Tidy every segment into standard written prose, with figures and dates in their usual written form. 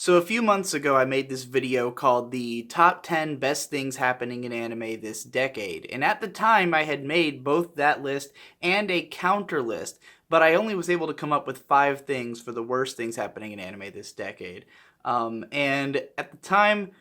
So a few months ago, I made this video called the top 10 best things happening in anime this decade. And at the time, I had made both that list and a counter list, but I only was able to come up with 5 things for the worst things happening in anime this decade. And at the time,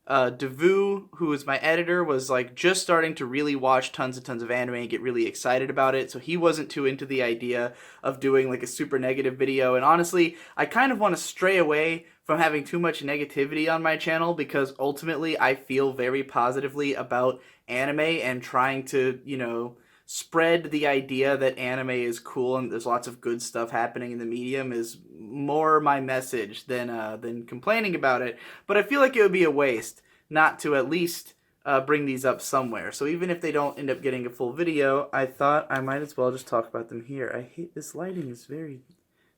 Devu, who was my editor, was like just starting to really watch tons and tons of anime and get really excited about it. So he wasn't too into the idea of doing like a super negative video. And honestly, I kind of want to stray away from having too much negativity on my channel because ultimately I feel very positively about anime and trying to, spread the idea that anime is cool and there's lots of good stuff happening in the medium is more my message than complaining about it. But I feel like it would be a waste not to at least bring these up somewhere. So even if they don't end up getting a full video, I thought I might as well just talk about them here. I hate this lighting is very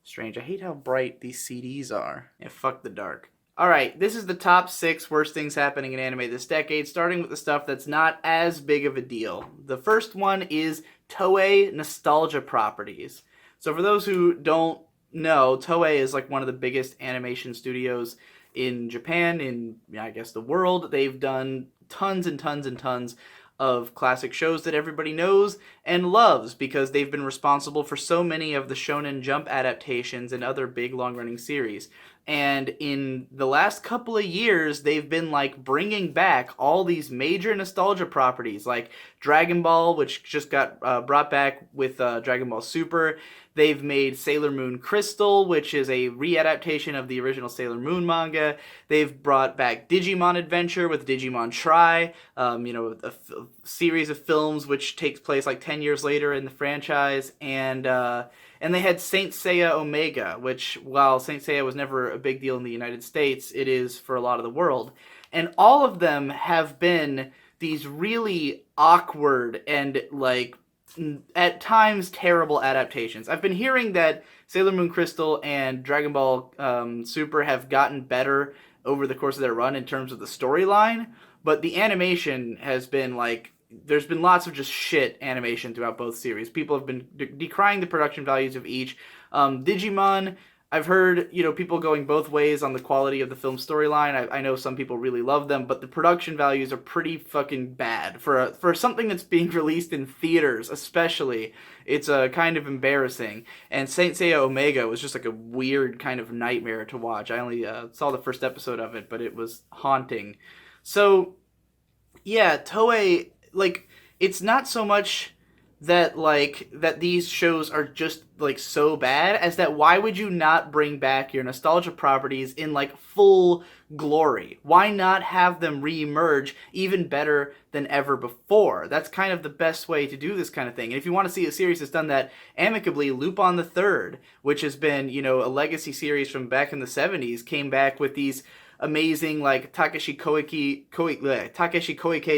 strange. I hate how bright these CDs are. Yeah, fuck the dark. Alright, this is the top 6 worst things happening in anime this decade, starting with the stuff that's not as big of a deal. The first one is Toei nostalgia properties. So for those who don't know, Toei is like one of the biggest animation studios in Japan, in I guess the world. They've done tons and tons and tons of classic shows that everybody knows and loves because they've been responsible for so many of the Shonen Jump adaptations and other big long-running series. And in the last couple of years, they've been like bringing back all these major nostalgia properties like Dragon Ball, which just got brought back with Dragon Ball Super. They've made Sailor Moon Crystal, which is a readaptation of the original Sailor Moon manga. They've brought back Digimon Adventure with Digimon Try, a series of films which takes place like 10 years later in the franchise. And they had Saint Seiya Omega, which, while Saint Seiya was never a big deal in the United States, it is for a lot of the world. And all of them have been these really awkward and, like, at times terrible adaptations. I've been hearing that Sailor Moon Crystal and Dragon Ball Super have gotten better over the course of their run in terms of the storyline, but the animation has been like, there's been lots of just shit animation throughout both series. People have been decrying the production values of each. Digimon, I've heard, people going both ways on the quality of the film storyline. I know some people really love them, but the production values are pretty fucking bad. For something that's being released in theaters, especially, it's kind of embarrassing. And Saint Seiya Omega was just like a weird kind of nightmare to watch. I only saw the first episode of it, but it was haunting. So, yeah, Toei, like, it's not so much that these shows are just like so bad as that why would you not bring back your nostalgia properties in like full glory? Why not have them re-emerge even better than ever before? That's kind of the best way to do this kind of thing. And if you want to see a series that's done that amicably, Lupin the Third, which has been, a legacy series from back in the 70s, came back with these amazing like Takeshi Koike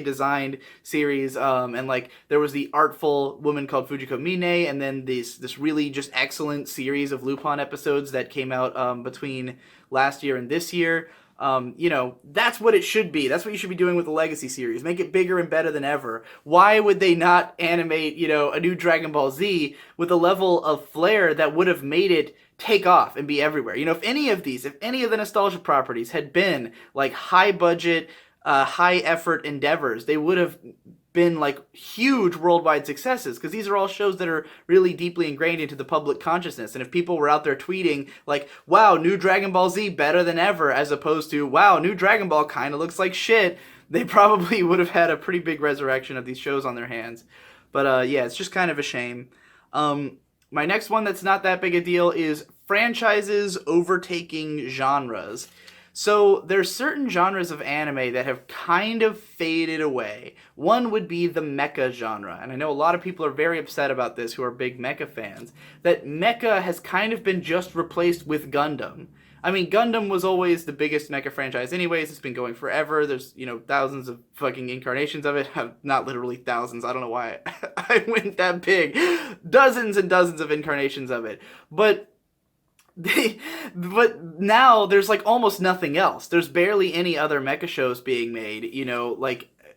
designed series, and like there was the artful woman called Fujiko Mine, and then this really just excellent series of Lupin episodes that came out between last year and this year. That's what it should be. That's what you should be doing with the Legacy series. Make it bigger and better than ever. Why would they not animate, a new Dragon Ball Z with a level of flair that would have made it take off and be everywhere? If any of the nostalgia properties had been like high budget, high effort endeavors, they would have been like huge worldwide successes, because these are all shows that are really deeply ingrained into the public consciousness. And if people were out there tweeting like, wow, new Dragon Ball Z better than ever, as opposed to, wow, new Dragon Ball kind of looks like shit, they probably would have had a pretty big resurrection of these shows on their hands. But yeah, it's just kind of a shame. My next one that's not that big a deal is franchises overtaking genres. So there's certain genres of anime that have kind of faded away. One would be the mecha genre, and I know a lot of people are very upset about this who are big mecha fans, that mecha has kind of been just replaced with Gundam. I mean, Gundam was always the biggest mecha franchise anyways. It's been going forever. There's, thousands of fucking incarnations of it. Not literally thousands. I don't know why I went that big. Dozens and dozens of incarnations of it. But now there's like almost nothing else. There's barely any other mecha shows being made,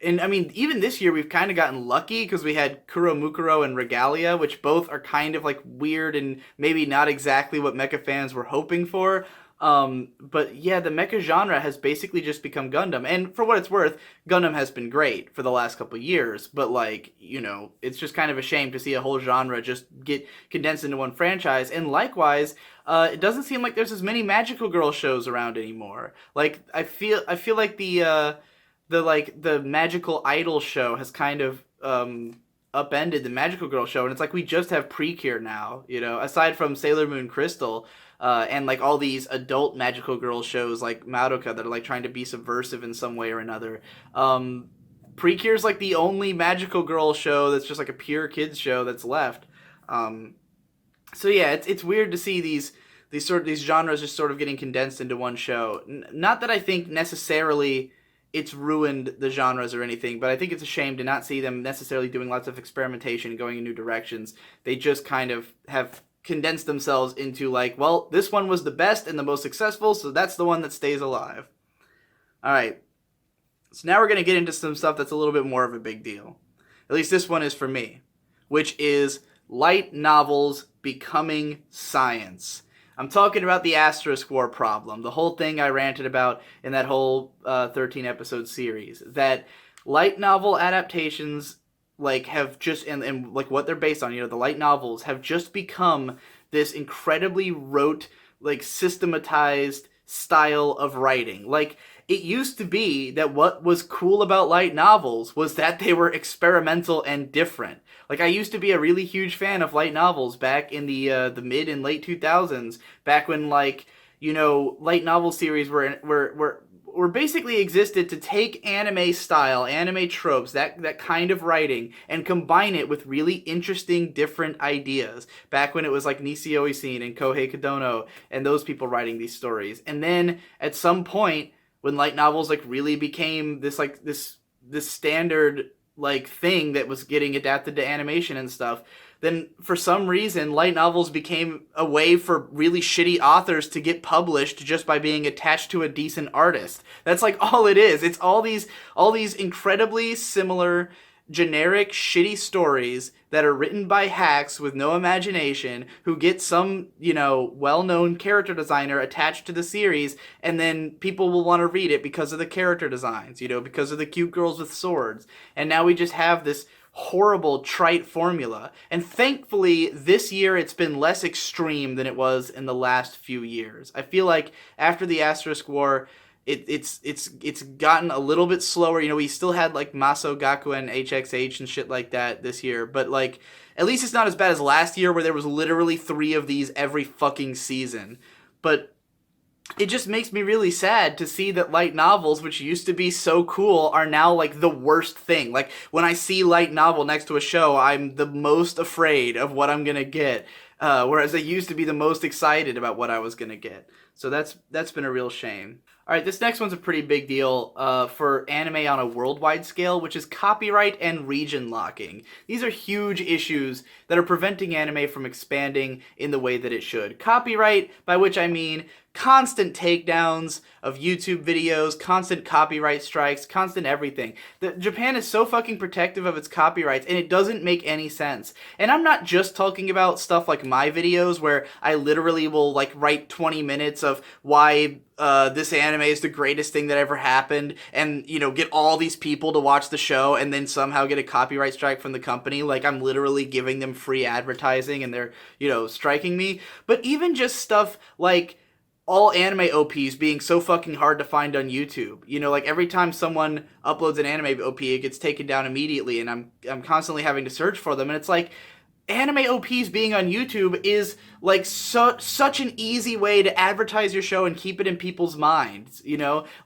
and I mean, even this year we've kind of gotten lucky because we had Kuro Mukuro and Regalia, which both are kind of like weird and maybe not exactly what mecha fans were hoping for. But yeah, the mecha genre has basically just become Gundam. And for what it's worth, Gundam has been great for the last couple of years. But like, it's just kind of a shame to see a whole genre just get condensed into one franchise. And likewise, it doesn't seem like there's as many magical girl shows around anymore. Like I feel like the magical idol show has kind of upended the magical girl show, and it's like we just have Precure now, aside from Sailor Moon Crystal, and like all these adult magical girl shows like Madoka that are like trying to be subversive in some way or another. Precure's like the only magical girl show that's just like a pure kids show that's left. So yeah, it's weird to see these genres just sort of getting condensed into one show. Not that I think necessarily it's ruined the genres or anything, but I think it's a shame to not see them necessarily doing lots of experimentation and going in new directions. They just kind of have condensed themselves into like, well, this one was the best and the most successful, so that's the one that stays alive. All right. So now we're going to get into some stuff that's a little bit more of a big deal. At least this one is for me, which is light novels becoming science. I'm talking about the Asterisk War problem, the whole thing I ranted about in that whole 13-episode series, that light novel adaptations like have just, and like what they're based on, the light novels have just become this incredibly rote, like systematized style of writing. Like, it used to be that what was cool about light novels was that they were experimental and different. Like, I used to be a really huge fan of light novels back in the mid and late 2000s, back when, like, light novel series were basically existed to take anime style, anime tropes, that kind of writing, and combine it with really interesting, different ideas. Back when it was like Nisio Isin and Kohei Kodono and those people writing these stories. And then at some point, when light novels like really became this standard like thing that was getting adapted to animation and stuff, then for some reason light novels became a way for really shitty authors to get published just by being attached to a decent artist. That's like all it is. It's all these incredibly similar generic shitty stories that are written by hacks with no imagination who get some, well-known character designer attached to the series, and then people will want to read it because of the character designs, because of the cute girls with swords. And now we just have this horrible trite formula. And thankfully this year it's been less extreme than it was in the last few years. I feel like after the Asterisk War, it's gotten a little bit slower. We still had like Maso Gakuen HXH and shit like that this year, but like at least it's not as bad as last year where there was literally 3 of these every fucking season. But it just makes me really sad to see that light novels, which used to be so cool, are now like the worst thing. Like when I see light novel next to a show, I'm the most afraid of what I'm gonna get. Whereas I used to be the most excited about what I was gonna get. So that's been a real shame. All right, this next one's a pretty big deal for anime on a worldwide scale, which is copyright and region locking. These are huge issues that are preventing anime from expanding in the way that it should. Copyright, by which I mean constant takedowns of YouTube videos, constant copyright strikes, constant everything. Japan is so fucking protective of its copyrights, and it doesn't make any sense. And I'm not just talking about stuff like my videos where I literally will like write 20 minutes of why this anime is the greatest thing that ever happened, and get all these people to watch the show and then somehow get a copyright strike from the company. Like, I'm literally giving them free advertising and they're striking me. But even just stuff like all anime OPs being so fucking hard to find on YouTube. Like every time someone uploads an anime OP, it gets taken down immediately, and I'm constantly having to search for them. And it's like, anime OPs being on YouTube is like such an easy way to advertise your show and keep it in people's minds,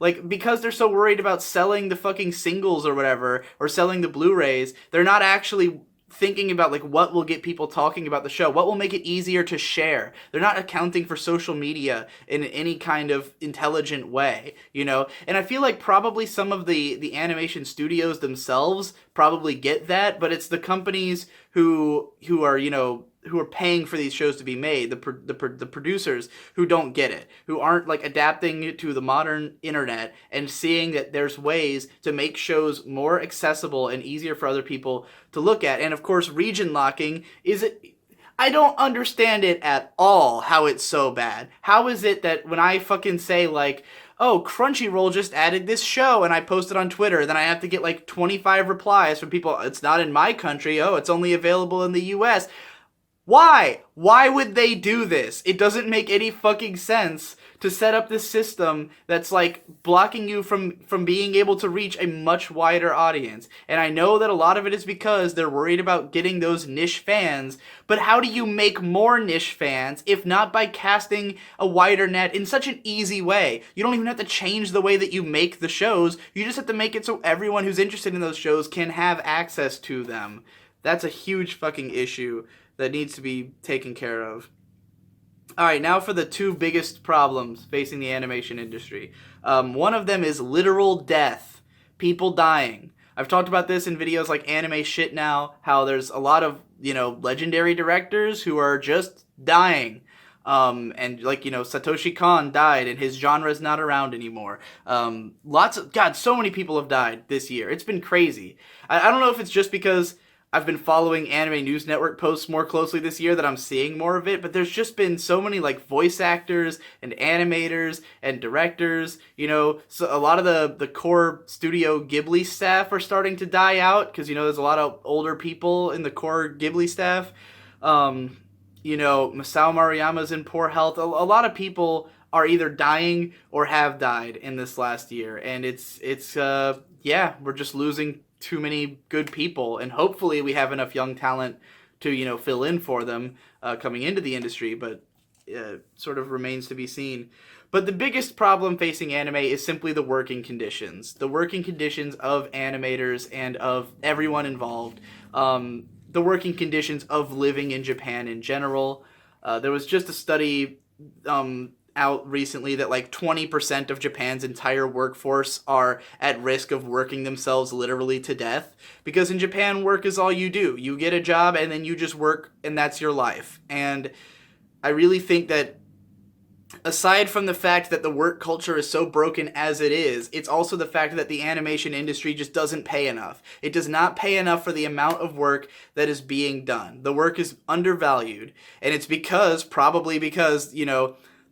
Like, because they're so worried about selling the fucking singles or whatever, or selling the Blu-rays, they're not actually thinking about like what will get people talking about the show, what will make it easier to share. They're not accounting for social media in any kind of intelligent way, And I feel like probably some of the animation studios themselves probably get that, but it's the companies who are who are paying for these shows to be made, the producers who don't get it, who aren't like adapting to the modern internet and seeing that there's ways to make shows more accessible and easier for other people to look at. And of course, region locking I don't understand it at all how it's so bad. How is it that when I fucking say, like, oh, Crunchyroll just added this show and I post it on Twitter, then I have to get like 25 replies from people, it's not in my country, oh, it's only available in the US. Why? Why would they do this? It doesn't make any fucking sense to set up this system that's like blocking you from being able to reach a much wider audience. And I know that a lot of it is because they're worried about getting those niche fans, but how do you make more niche fans if not by casting a wider net in such an easy way? You don't even have to change the way that you make the shows. You just have to make it so everyone who's interested in those shows can have access to them. That's a huge fucking issue that needs to be taken care of. Alright, now for the two biggest problems facing the animation industry. One of them is literal death. People dying. I've talked about this in videos like Anime Shit Now, how there's a lot of, legendary directors who are just dying. And like, Satoshi Kon died and his genre is not around anymore. So many people have died this year. It's been crazy. I don't know if it's just because I've been following Anime News Network posts more closely this year that I'm seeing more of it, but there's just been so many like voice actors and animators and directors, so a lot of the core Studio Ghibli staff are starting to die out because, there's a lot of older people in the core Ghibli staff. Masao Maruyama's in poor health. A lot of people are either dying or have died in this last year, and we're just losing too many good people, and hopefully we have enough young talent to fill in for them coming into the industry, but sort of remains to be seen. But the biggest problem facing anime is simply the working conditions of animators and of everyone involved, the working conditions of living in Japan in general. There was just a study out recently that like 20% of Japan's entire workforce are at risk of working themselves literally to death, because in Japan work is all you do. You get a job and then you just work and that's your life. And I really think that aside from the fact that the work culture is so broken as it is, it's also the fact that the animation industry just doesn't pay enough. It does not pay enough for the amount of work that is being done. The work is undervalued, and it's probably because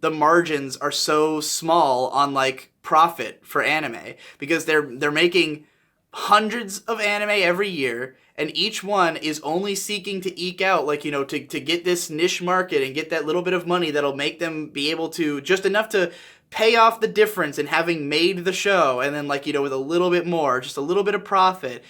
the margins are so small on like profit for anime, because they're making hundreds of anime every year, and each one is only seeking to eke out to get this niche market and get that little bit of money that'll make them be able to just enough to pay off the difference in having made the show, and then with a little bit more, just a little bit of profit,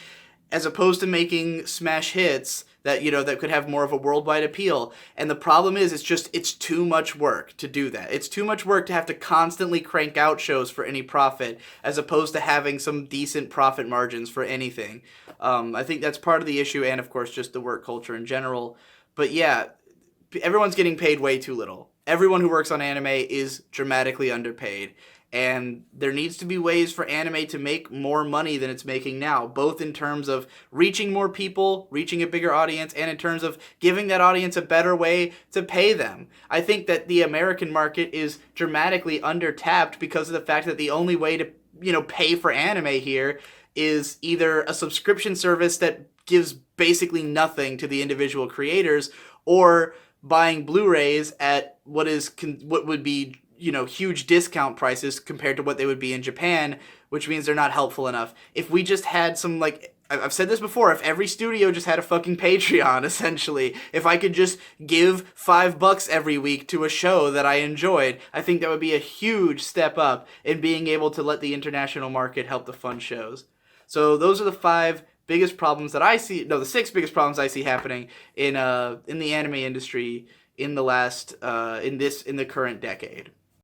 as opposed to making smash hits that that could have more of a worldwide appeal. And the problem is it's too much work to do that. It's too much work to have to constantly crank out shows for any profit, as opposed to having some decent profit margins for anything. I think that's part of the issue, and of course just the work culture in general. But yeah, everyone's getting paid way too little. Everyone who works on anime is dramatically underpaid. And there needs to be ways for anime to make more money than it's making now, both in terms of reaching more people, reaching a bigger audience, and in terms of giving that audience a better way to pay them. I think that the American market is dramatically undertapped because of the fact that the only way to, pay for anime here is either a subscription service that gives basically nothing to the individual creators, or buying Blu-rays at what would be huge discount prices compared to what they would be in Japan, which means they're not helpful enough. If we just had some, I've said this before, if every studio just had a fucking Patreon, essentially, if I could just give $5 every week to a show that I enjoyed, I think that would be a huge step up in being able to let the international market help to fund shows. So those are the the six biggest problems I see happening in the anime industry in the current decade.